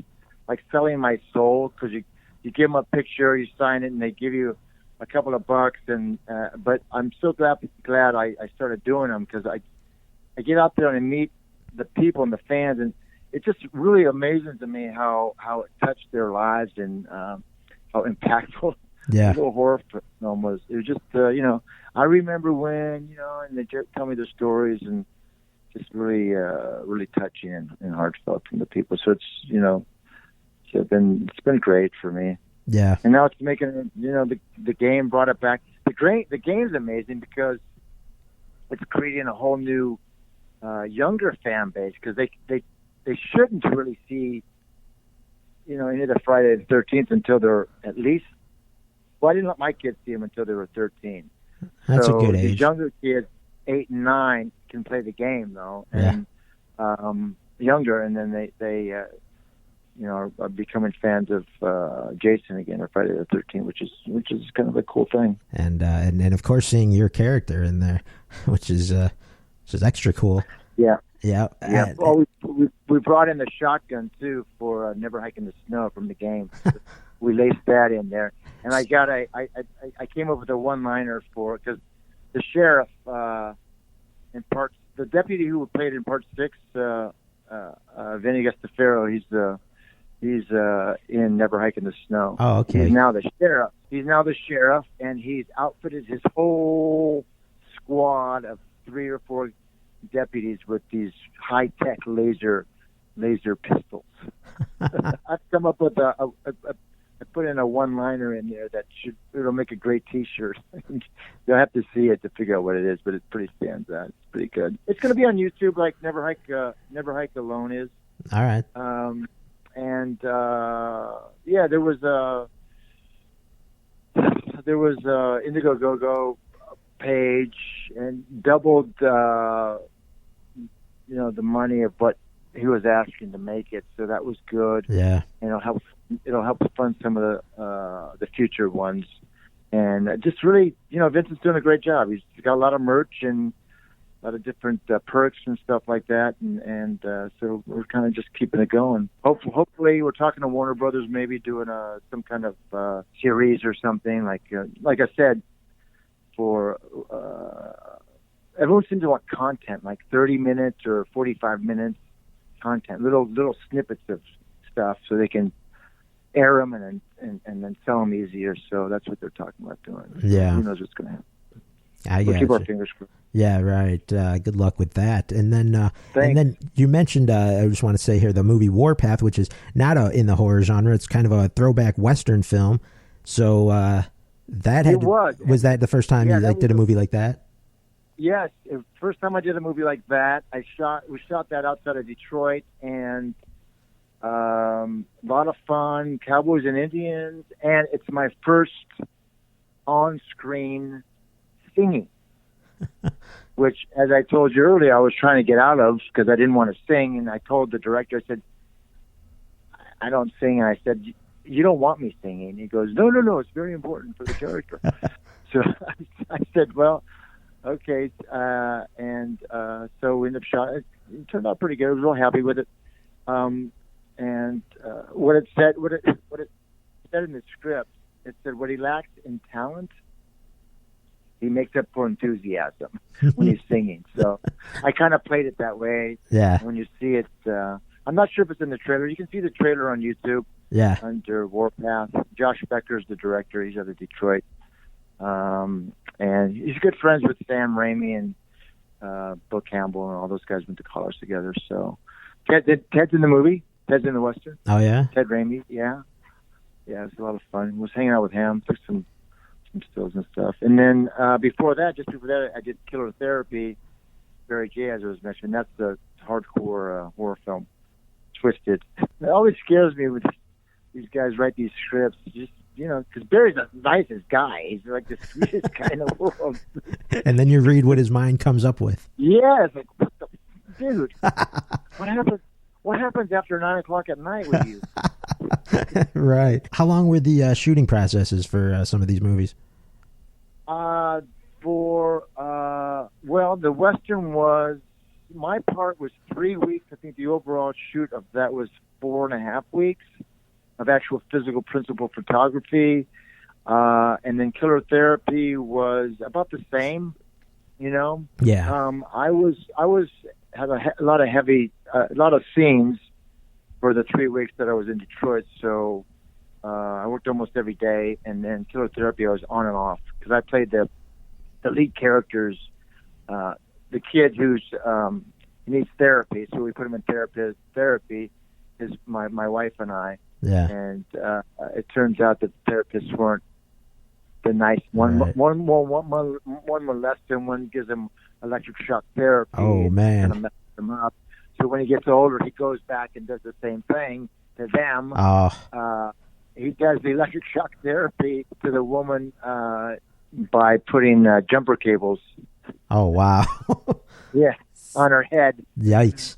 like selling my soul, because you give them a picture, you sign it, and they give you a couple of bucks. And but I'm so glad I started doing them, because I get out there and I meet the people and the fans, and it just really amazes me how it touched their lives and how impactful the little horror film was. It was just I remember when and they tell me their stories, and just really really touching and heartfelt from the people. So it's it's been great for me. Yeah. And now it's making the game brought it back. The game's amazing because it's creating a whole new younger fan base, because they shouldn't really see any of the Friday the 13th until they're at least. Well, I didn't let my kids see them until they were 13. That's so a good age. These younger kids, 8 and 9, can play the game though, and younger, and then they are becoming fans of Jason again, or Friday the 13th, which is kind of a cool thing. And of course seeing your character in there, which is extra cool. Yeah. Yeah. Yeah. Well, we brought in the shotgun too for Never Hike in the Snow from the game. We laced that in there, and I came up with a one-liner for, because the sheriff in the deputy who played in part 6, Vinny Gustafaro, he's in Never Hike in the Snow. Oh, okay. He's now the sheriff, and he's outfitted his whole squad of 3 or 4 deputies with these high-tech laser pistols. I've come up with I put in a one-liner in there it'll make a great T-shirt. You'll have to see it to figure out what it is, but it pretty stands out. It's pretty good. It's going to be on YouTube, like Never Hike Alone is. All right. There was Indigo Go-Go page and doubled the money of what he was asking to make it, so that was good. Yeah, and it'll help fund some of the future ones, and just really, Vincent's doing a great job. He's got a lot of merch and a lot of different perks and stuff like that, and so we're kind of just keeping it going. Hopefully, we're talking to Warner Brothers, maybe doing some kind of series or something like I said. For everyone seems to want content, like 30 minutes or 45 minutes content, little snippets of stuff, so they can air them and then sell them easier. So that's what they're talking about doing. Yeah, who knows what's going to happen? We'll keep our fingers crossed. Yeah, right. Good luck with that. And then you mentioned, I just want to say here, the movie Warpath, which is not in the horror genre. It's kind of a throwback Western film. So was that the first time you did a movie like that? Yes, first time I did a movie like that. We shot that outside of Detroit, and a lot of fun, cowboys and Indians, and it's my first on-screen singing, which, as I told you earlier, I was trying to get out of because I didn't want to sing, and I told the director, I said, I don't sing, and I said, you don't want me singing. He goes, no, it's very important for the character. So I said, well, okay. So we ended up shot. It turned out pretty good. I was real happy with it. And what it said in the script, it said what he lacks in talent, he makes up for enthusiasm when he's singing. So I kind of played it that way. Yeah. When you see it, I'm not sure if it's in the trailer. You can see the trailer on YouTube. Yeah. Under Warpath. Josh Becker's the director. He's out of Detroit. And he's good friends with Sam Raimi and Bill Campbell, and all those guys went to college together. So Ted's in the movie. Ted's in the Western. Oh, yeah? Ted Raimi, yeah. Yeah, it was a lot of fun. Was hanging out with him, took some stills and stuff. And then before that, I did Killer Therapy, Barry J, as I was mentioning. That's the hardcore horror film. Twisted. It always scares me when these guys write these scripts, just, because Barry's the nicest guy. He's like the sweetest guy in the world. And then you read what his mind comes up with. Yeah, it's like, what the, dude, what happens after 9 o'clock at night with you? Right. How long were the shooting processes for some of these movies? The Western my part was 3 weeks. I think the overall shoot of that was 4.5 weeks of actual physical principal photography. And then Killer Therapy was about the same, Yeah. I had a lot of scenes for the 3 weeks that I was in Detroit. So, I worked almost every day, and then Killer Therapy I was on and off because I played the lead characters, the kid who's he needs therapy, so we put him in therapy is my wife and I. Yeah. And it turns out that the therapists weren't the nice one. Right. One molests him, one gives him electric shock therapy. Oh, man. Kind of messes him up. So when he gets older, he goes back and does the same thing to them. Oh. He does the electric shock therapy to the woman by putting jumper cables. Oh, wow. Yeah, on her head. Yikes.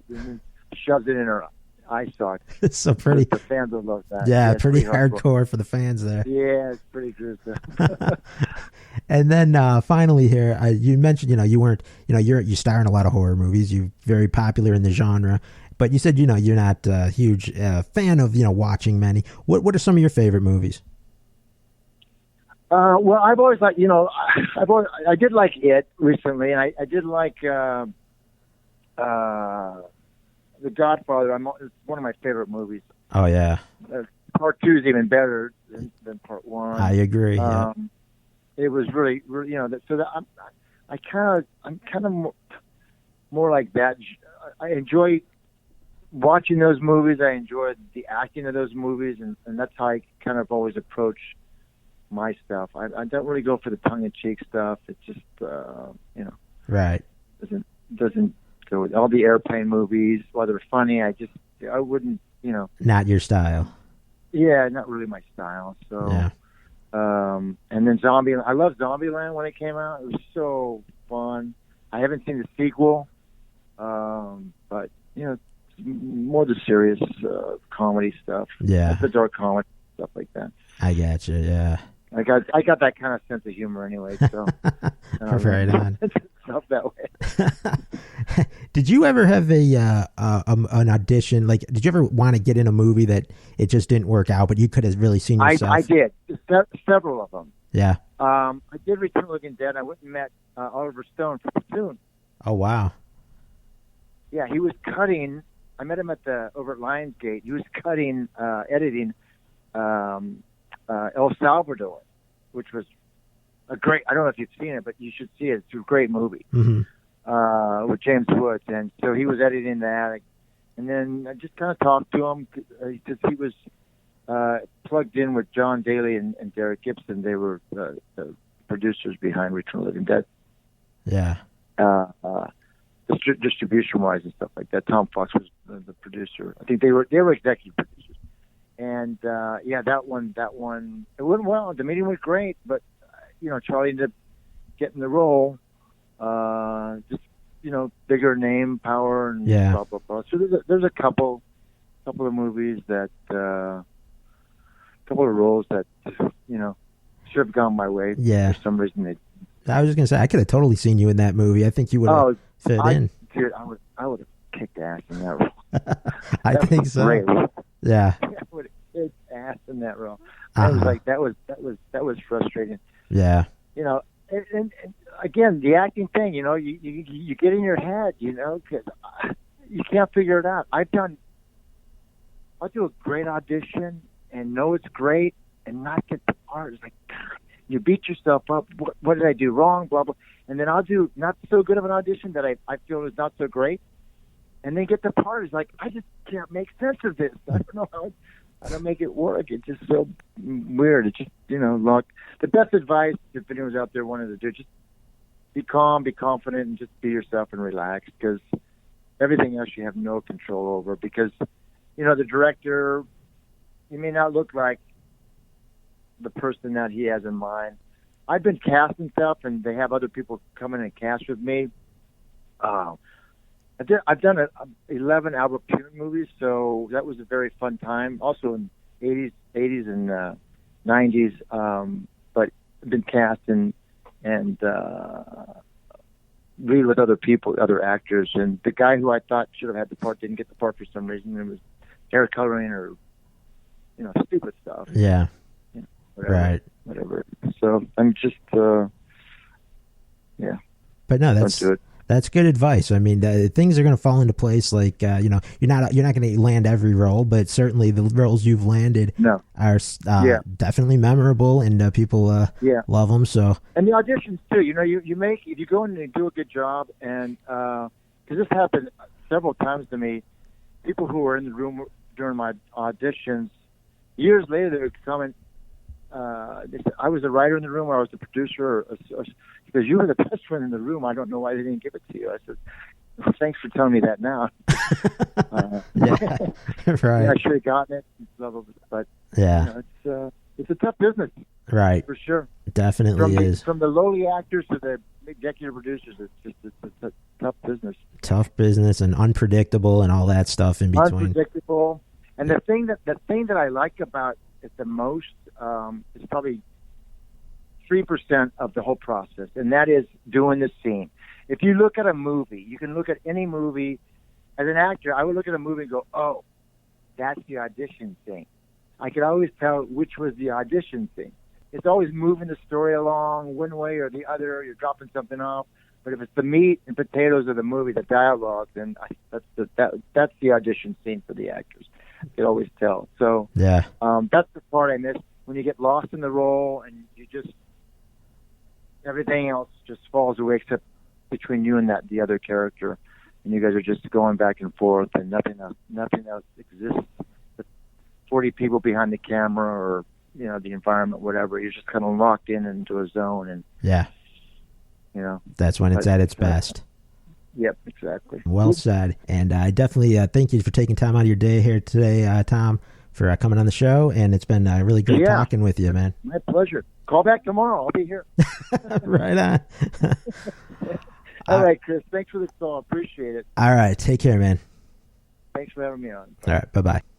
And shoves it in her eye socket. So pretty. The fans will love that. Yeah, pretty hardcore for the fans there. Yeah, it's pretty gruesome. And then finally here, you mentioned, you weren't, you star in a lot of horror movies. You're very popular in the genre. But you said, you're not a huge fan of, watching many. What are some of your favorite movies? Well, I've always liked, I did like It recently, and I did like The Godfather. It's one of my favorite movies. Oh, yeah. Part 2 is even better than Part 1. I agree. Yeah. It was really, really, so that I'm kind of more like that. I enjoy watching those movies. I enjoy the acting of those movies, and that's how I kind of always approach my stuff. I don't really go for the tongue-in-cheek stuff. It's just, right. Doesn't go with all the airplane movies. While they're funny, I wouldn't, Not your style. Yeah, not really my style. So, yeah. And then I love Zombieland when it came out. It was so fun. I haven't seen the sequel, but more the serious comedy stuff. Yeah, the dark comedy stuff like that. I got you. Yeah, I got that kind of sense of humor anyway. So right on. Stuff that way. Did you ever have an audition? Like, did you ever want to get in a movie that it just didn't work out, but you could have really seen yourself? I did. Several of them. Yeah. I did Return of the Living Dead. I went and met Oliver Stone for Platoon. Oh, wow. Yeah, he was cutting. I met him over at Lionsgate. He was cutting, editing El Salvador, which was a great. I don't know if you've seen it, but you should see it. It's a great movie with James Woods, and so he was editing that. And then I just kind of talked to him because he was plugged in with John Daly and Derek Gibson. They were the producers behind Return of the Living Dead. Yeah. Distribution-wise and stuff like that. Tom Fox was the producer. I think they were executive producers. And that one it went well. The meeting was great, but Charlie ended up getting the role. Just bigger name, power, and blah blah blah. So there's a couple of movies that couple of roles that should have gone my way. Yeah. For some reason they. I was just gonna say I could have totally seen you in that movie. I think you would have fit in. Dude, I would have kicked ass in that role. I think so. Great. Yeah. I would have kicked ass in that role. I was like, that was frustrating. Yeah. And again, the acting thing, you get in your head, because you can't figure it out. I'll do a great audition and know it's great and not get the part. It's like, God, you beat yourself up. What did I do wrong? Blah, blah. And then I'll do not so good of an audition that I feel is not so great. And then get the part. It's like, I just can't make sense of this. I don't know how to make it work. It's just so weird. It's just, luck. The best advice, if anyone's out there wanting to do, just be calm, be confident, and just be yourself and relax, because everything else you have no control over. Because, the director, you may not look like the person that he has in mind. I've been casting stuff, and they have other people come in and cast with me. I've done 11 Albert Pune movies, so that was a very fun time. Also in 80s and 90s, but I've been cast and read with other people, other actors, and the guy who I thought should have had the part didn't get the part for some reason. It was hair coloring or stupid stuff. Yeah. Whatever, right. Whatever. So I'm just yeah. But no, that's good advice. I mean, things are going to fall into place. Like you're not going to land every role, but certainly the roles you've landed are definitely memorable, and people love them. So, and the auditions too. You make, if you go in and do a good job, and because this happened several times to me, people who were in the room during my auditions, years later they would come and they said, I was the writer in the room, or I was the producer, because you were the best one in the room. I don't know why they didn't give it to you. I said, well, thanks for telling me that now. Right. Yeah, I should have gotten it. But it's a tough business. Right. For sure. Definitely is. From the lowly actors to the executive producers, it's a tough business. Tough business and unpredictable and all that stuff in between. Unpredictable. And the thing that I like about it the most is probably 3% of the whole process, and that is doing the scene. If you look at a movie, you can look at any movie. As an actor, I would look at a movie and go, oh, that's the audition scene. I could always tell which was the audition scene. It's always moving the story along one way or the other. You're dropping something off. But if it's the meat and potatoes of the movie, the dialogue, then that's the audition scene for the actors. You can always tell. So that's the part I miss, when you get lost in the role and you just, everything else just falls away except between you and the other character. and you guys are just going back and forth, and nothing else exists. But 40 people behind the camera, or the environment, whatever. You're just kind of locked into a zone, and yeah, that's when it's at its best. Yep, exactly. Well said. And I definitely thank you for taking time out of your day here today, Thom, for coming on the show. And it's been really great talking with you, man. My pleasure. Call back tomorrow. I'll be here. Right on. All right, Chris. Thanks for the call. Appreciate it. All right. Take care, man. Thanks for having me on. All right. Bye-bye.